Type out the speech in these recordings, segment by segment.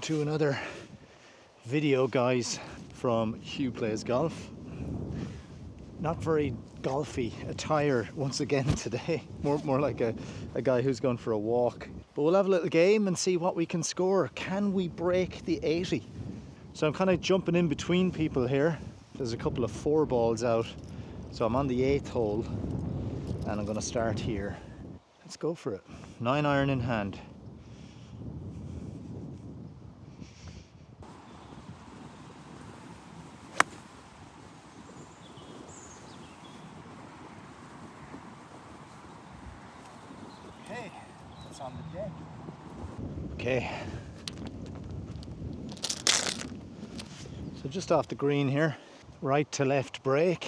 To another video, guys, from Hugh Plays Golf. Not very golfy attire once again today. More like a guy who's going for a walk. But we'll have a little game and see what we can score. Can we break the 80? So I'm kind of jumping in between people here. There's a couple of 4 balls out. So I'm on the 8th hole and I'm going to start here. Let's go for it. 9 iron in hand. Okay, it's on the deck. Okay. So just off the green here, right to left break.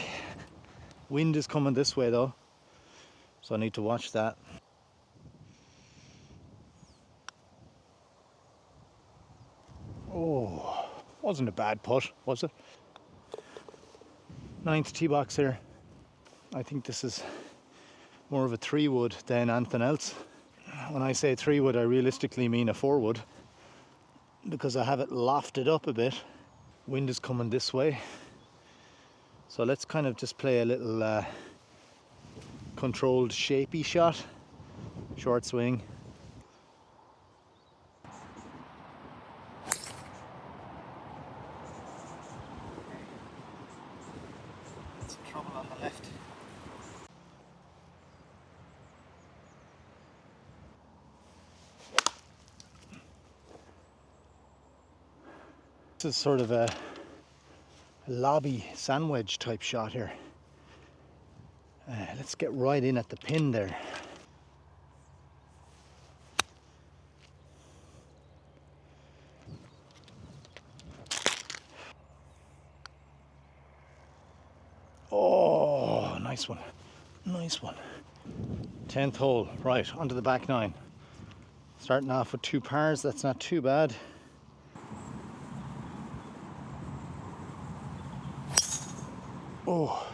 Wind is coming this way though, so I need to watch that. Oh, wasn't a bad putt, was it? 9th tee box here. I think this is more of a 3-wood than anything else. When I say 3-wood, I realistically mean a 4-wood because I have it lofted up a bit. Wind is coming this way. So let's kind of just play a little controlled shapy shot. Short swing. Some trouble on the left. This is sort of a lobby sandwich type shot here. Let's get right in at the pin there. Oh, nice one. Nice one. 10th hole. Right, onto the back 9. Starting off with 2 pars, that's not too bad. Oh.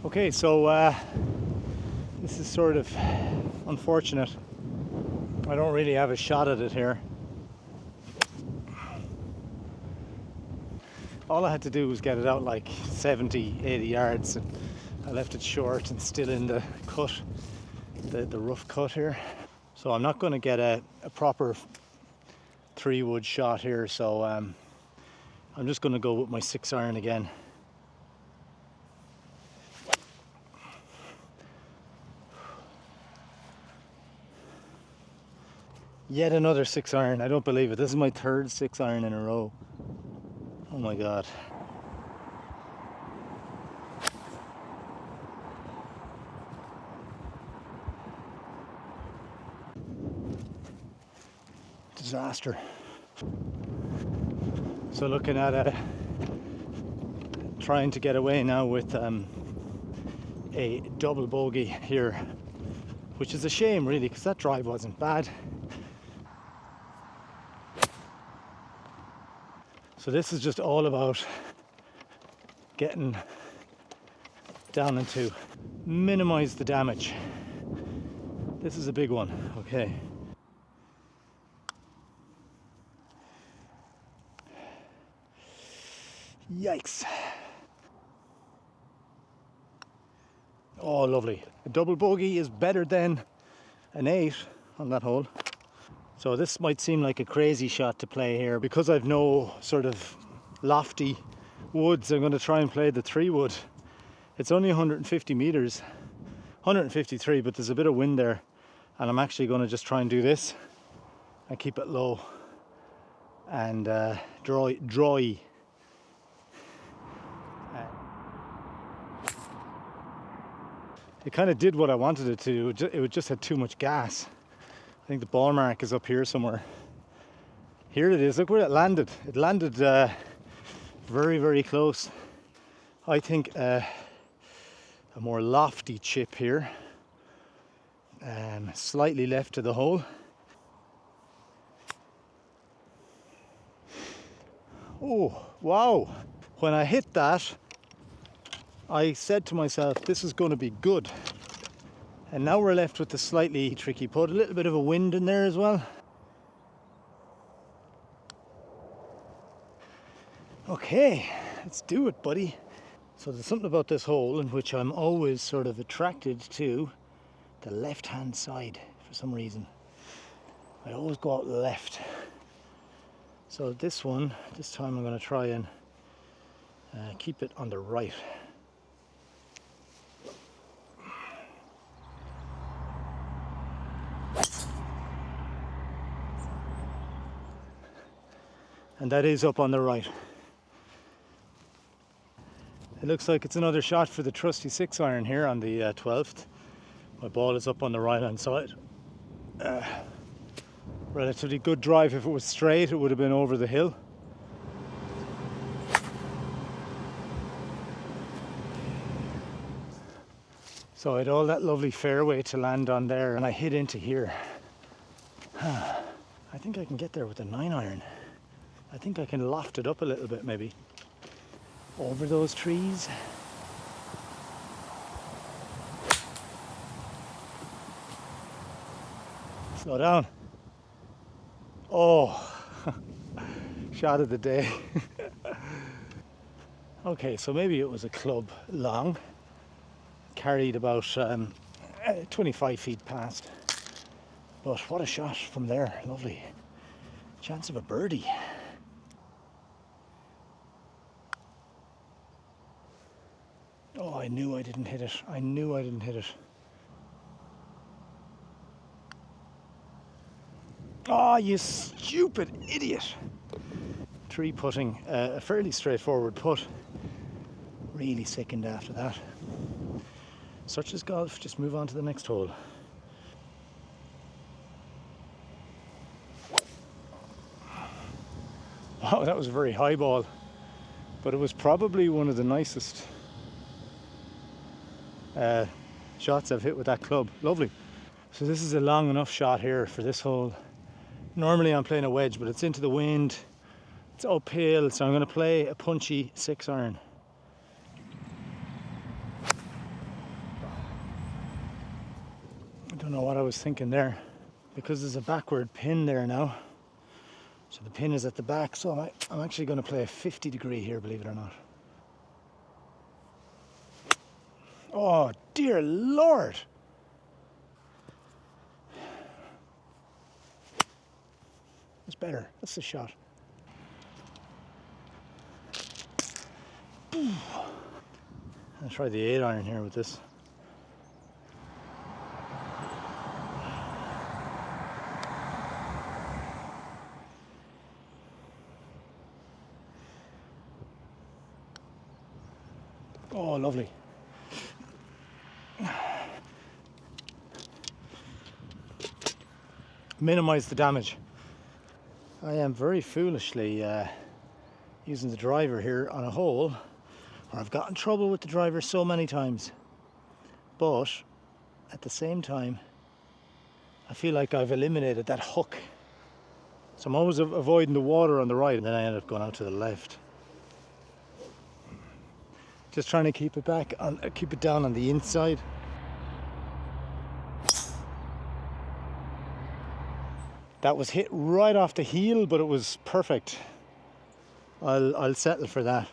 Okay, so this is sort of unfortunate. I don't really have a shot at it here. All I had to do was get it out like 70, 80 yards, and I left it short and still in the cut, the rough cut here. So I'm not going to get a proper 3-wood shot here, so I'm just going to go with my 6 iron again. Yet another 6 iron. I don't believe it. This is my 3rd 6 iron in a row. Oh my God. Disaster. So looking at trying to get away now with a double bogey here, which is a shame really because that drive wasn't bad. So this is just all about getting down into minimize the damage. This is a big one. Okay. Yikes. Oh, lovely. A double bogey is better than an 8 on that hole. So this might seem like a crazy shot to play here. Because I've no sort of lofty woods, I'm going to try and play the 3-wood. It's only 150 meters, 153, but there's a bit of wind there. And I'm actually going to just try and do this and keep it low and dry. It kind of did what I wanted it to do. It just had too much gas. I think the ball mark is up here somewhere. Here it is. Look where it landed. It landed very, very close. I think a more lofty chip here. Slightly left to the hole. Oh, wow. When I hit that, I said to myself, this is going to be good. And now we're left with the slightly tricky putt, a little bit of a wind in there as well. Okay, let's do it, buddy. So there's something about this hole in which I'm always sort of attracted to the left-hand side for some reason. I always go out left. So this time I'm going to try and keep it on the right. And that is up on the right. It looks like it's another shot for the trusty 6-iron here on the 12th. My ball is up on the right hand side. Relatively good drive. If it was straight, it would have been over the hill. So I had all that lovely fairway to land on there, and I hit into here. I think I can get there with a 9-iron. I think I can loft it up a little bit maybe. Over those trees. Slow down. Oh, shot of the day. Okay, so maybe it was a club long. Carried about 25 feet past. But what a shot from there, lovely. Chance of a birdie. Oh, I knew I didn't hit it. I knew I didn't hit it. Oh, you stupid idiot. Tree putting, a fairly straightforward putt. Really sickened after that. Such is golf, just move on to the next hole. Wow, that was a very high ball. But it was probably one of the nicest shots I've hit with that club. Lovely. So this is a long enough shot here for this hole. Normally I'm playing a wedge, but it's into the wind. It's uphill, so I'm going to play a punchy 6-iron. I don't know what I was thinking there, because there's a backward pin there now. So the pin is at the back, so I'm actually going to play a 50 degree here, believe it or not. Oh, dear Lord. That's better. That's the shot. I'll try the 8-iron here with this. Oh, lovely. Minimize the damage. I am very foolishly using the driver here on a hole where I've got in trouble with the driver so many times, but at the same time I feel like I've eliminated that hook, so I'm always avoiding the water on the right, and then I end up going out to the left, just trying to keep it down on the inside. That was hit right off the heel, but it was perfect. I'll settle for that.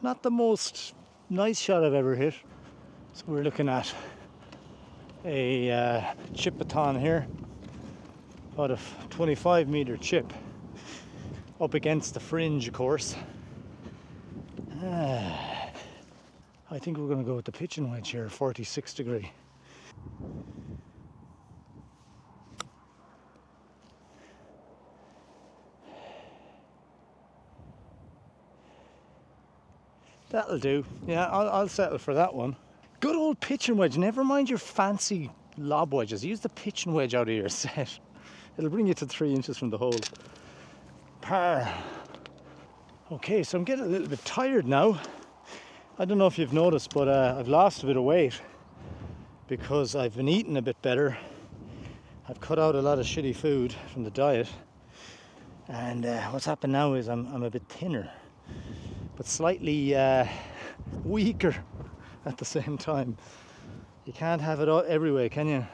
Not the most nice shot I've ever hit. So we're looking at a chip-a-thon here, about a 25-meter chip up against the fringe, of course. I think we're going to go with the pitching wedge here, 46 degree. That'll do. Yeah, I'll settle for that one. Good old pitching wedge. Never mind your fancy lob wedges. Use the pitching wedge out of your set. It'll bring you to 3 inches from the hole. Par. Okay, so I'm getting a little bit tired now. I don't know if you've noticed, but I've lost a bit of weight because I've been eating a bit better, I've cut out a lot of shitty food from the diet, and what's happened now is I'm a bit thinner, but slightly weaker at the same time. You can't have it all every way, can you?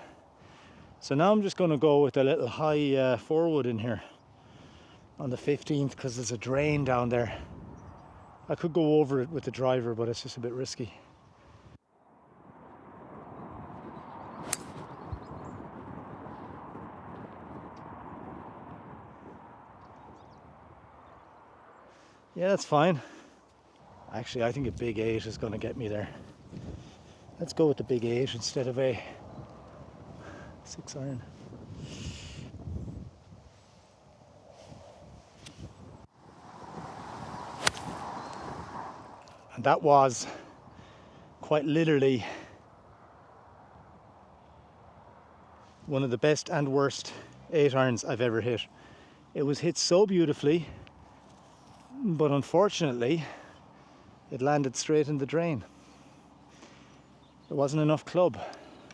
So now I'm just going to go with a little high forward in here on the 15th because there's a drain down there. I could go over it with the driver, but it's just a bit risky. Yeah, that's fine. Actually, I think a big 8 is going to get me there. Let's go with the big 8 instead of a 6 iron. And that was quite literally one of the best and worst 8 irons I've ever hit. It was hit so beautifully, but unfortunately it landed straight in the drain. There wasn't enough club,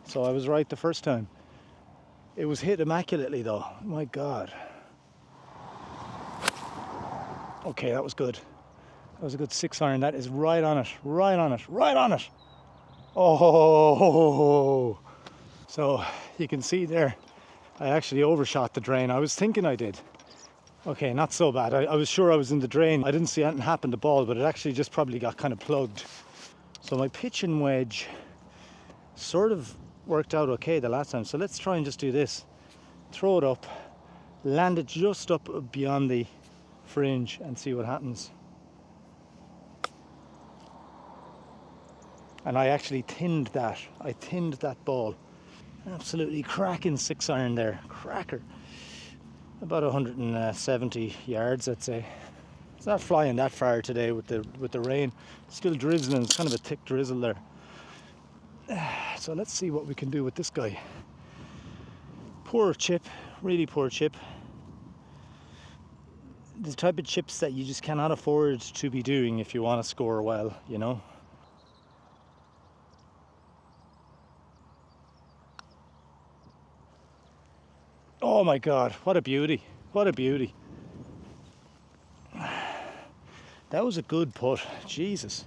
so I was right the first time. It was hit immaculately though, my God. Okay, that was good. That was a good 6 iron. That is right on it, right on it, right on it. Oh, so you can see there, I actually overshot the drain. I was thinking I did. Okay, not so bad. I was sure I was in the drain. I didn't see anything happen to the ball, but it actually just probably got kind of plugged. So my pitching wedge sort of worked out okay the last time. So let's try and just do this. Throw it up, land it just up beyond the fringe and see what happens. And I actually thinned that. I thinned that ball. Absolutely cracking 6 iron there. Cracker. About 170 yards, I'd say. It's not flying that far today with the rain. It's still drizzling. It's kind of a thick drizzle there. So let's see what we can do with this guy. Poor chip, really poor chip. The type of chips that you just cannot afford to be doing if you want to score well, you know. Oh my God, what a beauty, what a beauty. That was a good putt, Jesus.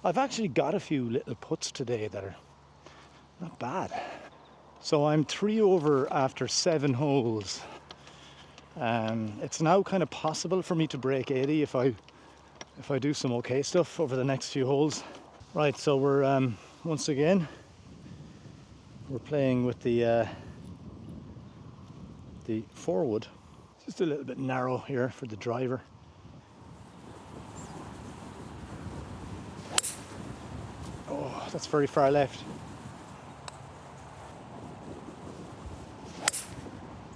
I've actually got a few little putts today that are not bad. So I'm 3 over after 7 holes. It's now kind of possible for me to break 80 if I do some okay stuff over the next few holes. Right, so we're once again we're playing with the forward. Just a little bit narrow here for the driver. Oh, that's very far left.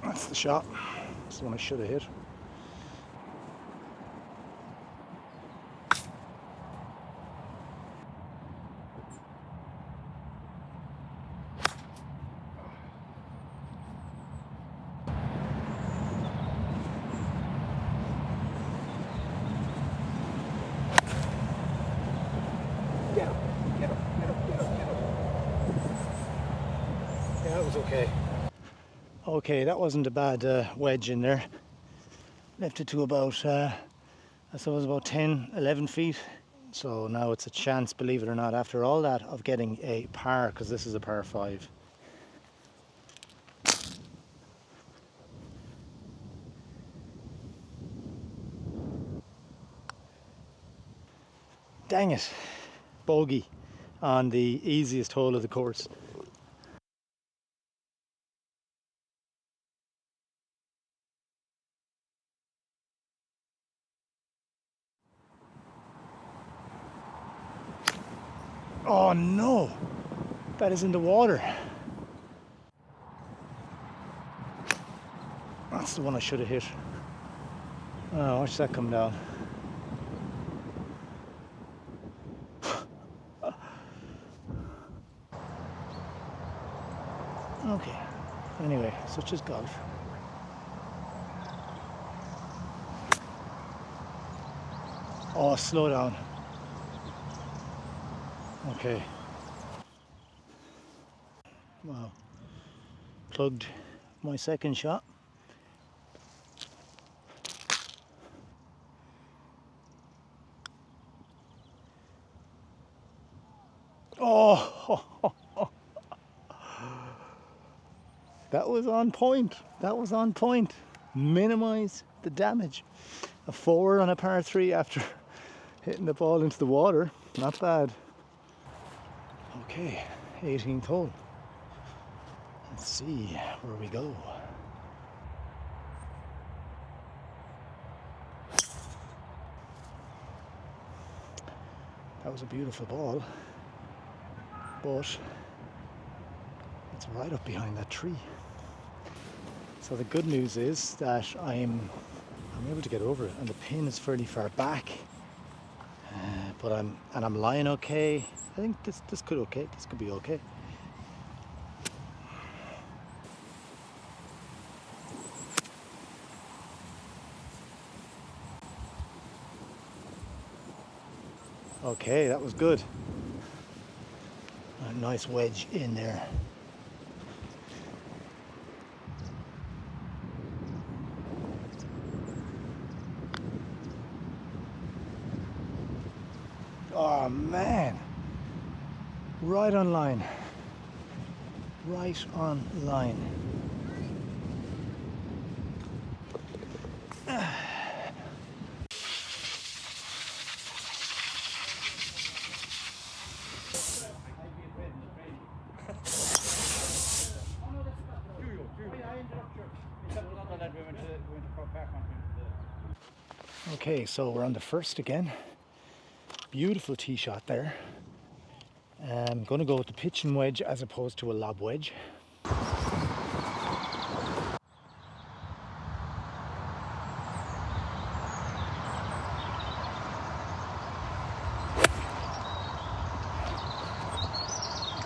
That's the shot. That's the one I should have hit. Get him, get him, get him, get him, get him. Yeah, that was okay. Okay, that wasn't a bad wedge in there. Left it to about, I suppose about 10, 11 feet. So now it's a chance, believe it or not, after all that, of getting a par, because this is a par 5. Dang it, bogey on the easiest hole of the course. Oh no, that is in the water. That's the one I should have hit. Oh, watch that come down. Okay, anyway, such is golf. Oh, slow down. Okay. Wow. Plugged my second shot. Oh, that was on point. That was on point. Minimize the damage. A 4 on a par 3 after hitting the ball into the water. Not bad. Okay, 18th hole. Let's see where we go. That was a beautiful ball, but it's right up behind that tree. So the good news is that I'm able to get over it, and the pin is fairly far back. But I'm lying okay. I think this could okay. This could be okay. Okay, that was good. A nice wedge in there. Oh man, right on line. Right on line. Okay, so we're on the first again. Beautiful tee shot there. I'm going to go with the pitching wedge as opposed to a lob wedge.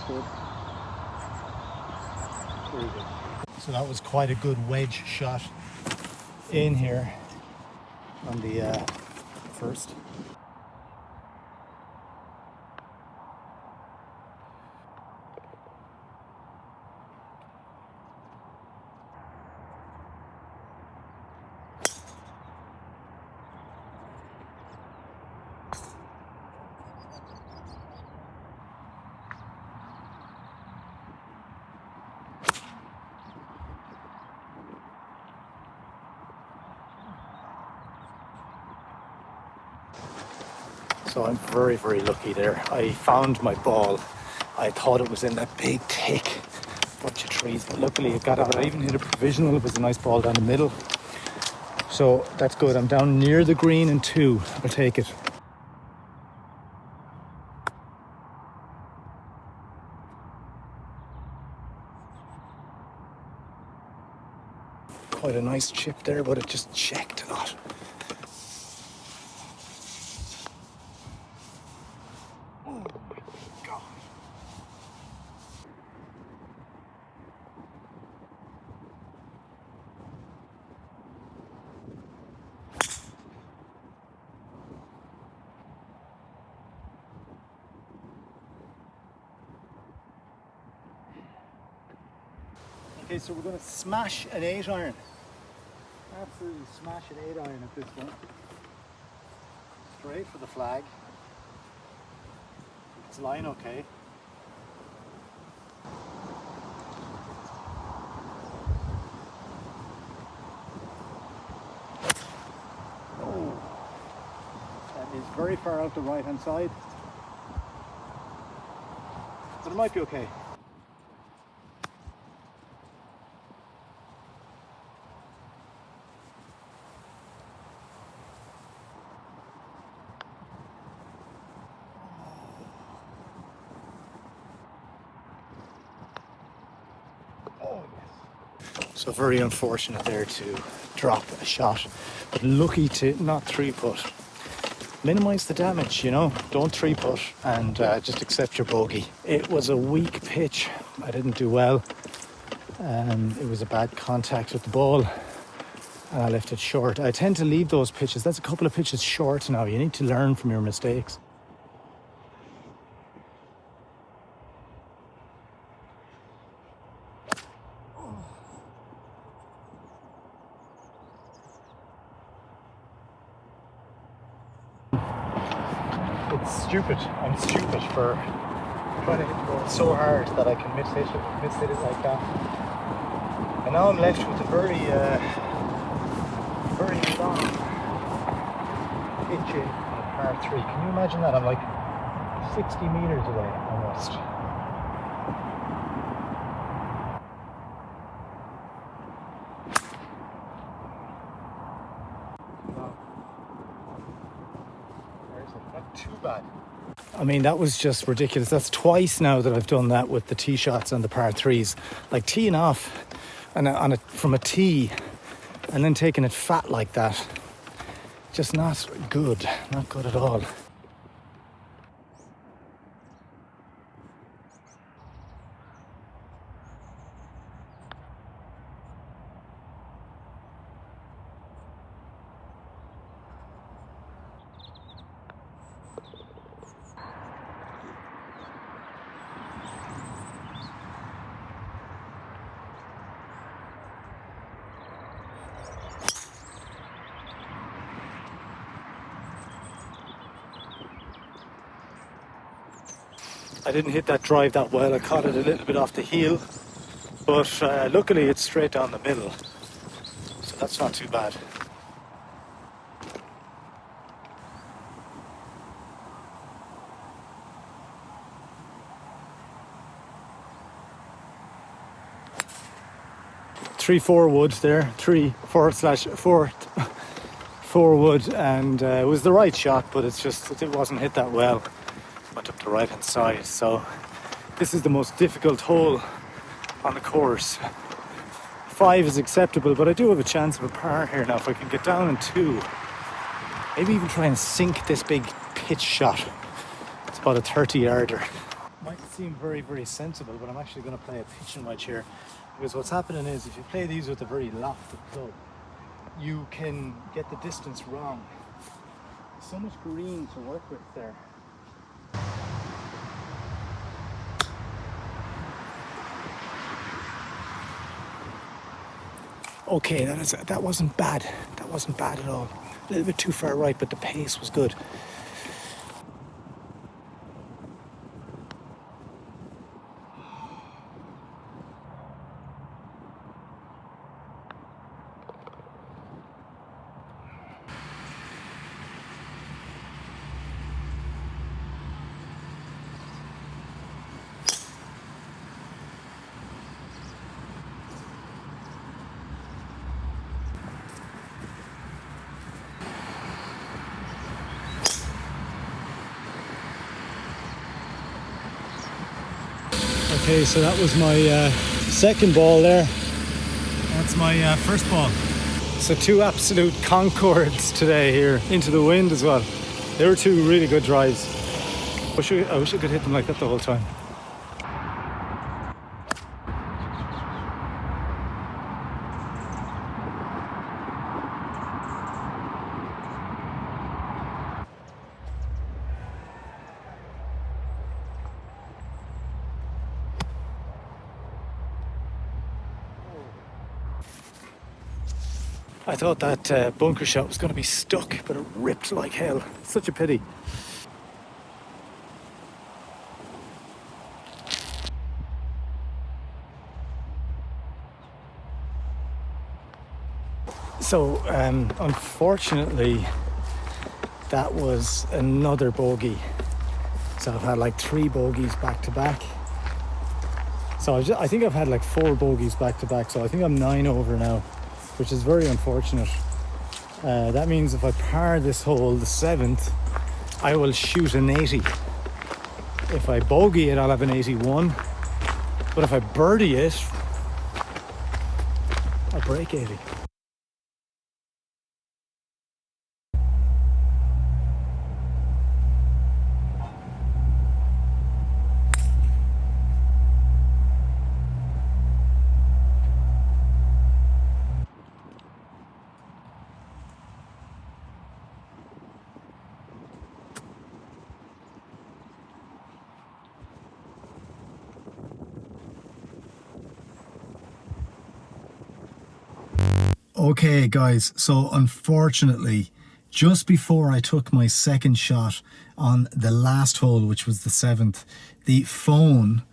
Good. Very good. So that was quite a good wedge shot in here on the first. So I'm very, very lucky there. I found my ball. I thought it was in that big, thick bunch of trees, but luckily it got out. I even hit a provisional. It was a nice ball down the middle. So that's good. I'm down near the green in 2. I'll take it. Quite a nice chip there, but it just checked a lot. Oh my God. Okay, so we're going to smash an 8-iron. Absolutely smash an 8-iron at this one. Straight for the flag. It's lying okay. Oh, that is very far out the right hand side. But it might be okay. Oh, yes. So very unfortunate there to drop a shot, but lucky to not 3-putt. Minimize the damage, you know, don't 3-putt and just accept your bogey. It was a weak pitch. I didn't do well. It was a bad contact with the ball and I left it short. I tend to leave those pitches. That's a couple of pitches short now. You need to learn from your mistakes. it's stupid. I'm stupid for trying to hit the ball so hard that I can miss hit it like that. And now I'm left with a very long pitch in par 3. Can you imagine that? I'm like 60 meters away almost. Not too bad. I mean, that was just ridiculous. That's twice now that I've done that with the tee shots and the par 3s. Like teeing off and from a tee and then taking it fat like that. Just not good. Not good at all. I didn't hit that drive that well. I caught it a little bit off the heel, but luckily it's straight down the middle, so that's not too bad. Three 4 wood there, 3/4/4 wood, and it was the right shot, but it wasn't hit that well. Went up the right hand side, so this is the most difficult hole on the course. 5 is acceptable, but I do have a chance of a par here now if I can get down in 2. Maybe even try and sink this big pitch shot. It's about a 30-yarder. Might seem very, very sensible, but I'm actually going to play a pitching wedge here, because what's happening is if you play these with a very lofted club, you can get the distance wrong. There's so much green to work with there. Okay, that wasn't bad. That wasn't bad at all. A little bit too far right, but the pace was good. Okay, so that was my second ball there. That's my first ball. So 2 absolute concords today here, into the wind as well. They were 2 really good drives. I wish I could hit them like that the whole time. I thought that bunker shot was going to be stuck, but it ripped like hell. Such a pity. So, unfortunately, that was another bogey. So I've had like 3 bogeys back to back. So I think I've had like 4 bogeys back to back. So I think I'm 9 over now, which is very unfortunate. That means if I par this hole, the 7th, I will shoot an 80. If I bogey it, I'll have an 81. But if I birdie it, I'll break 80. Okay guys, so unfortunately just before I took my second shot on the last hole, which was the 7th, the phone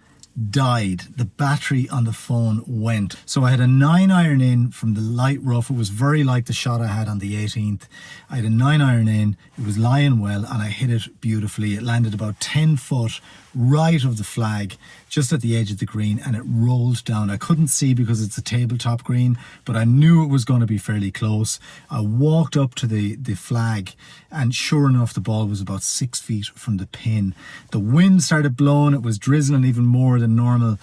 died. The battery on the phone went. So I had a 9-iron in from the light rough. It was very like the shot I had on the 18th. I had a 9-iron in, it was lying well, and I hit it beautifully. It landed about 10 foot right of the flag, just at the edge of the green, and it rolled down. I couldn't see because it's a tabletop green, but I knew it was going to be fairly close. I walked up to the flag, and sure enough, the ball was about 6 feet from the pin. The wind started blowing, it was drizzling even more than normal,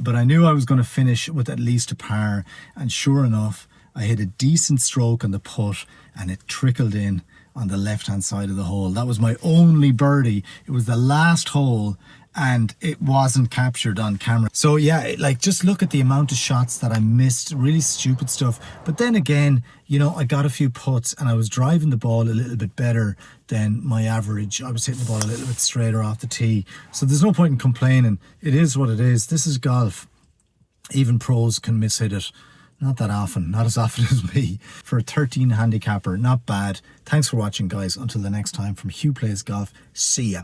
but I knew I was going to finish with at least a par, and sure enough, I hit a decent stroke on the putt, and it trickled in on the left hand side of the hole. That was my only birdie. It was the last hole, and it wasn't captured on camera. So yeah, like, just look at the amount of shots that I missed, really stupid stuff. But then again, you know, I got a few putts and I was driving the ball a little bit better than my average. I was hitting the ball a little bit straighter off the tee. So there's no point in complaining. It is what it is. This is golf. Even pros can mishit it. Not that often, not as often as me. For a 13 handicapper, not bad. Thanks for watching, guys. Until the next time, from Hugh Plays Golf, see ya.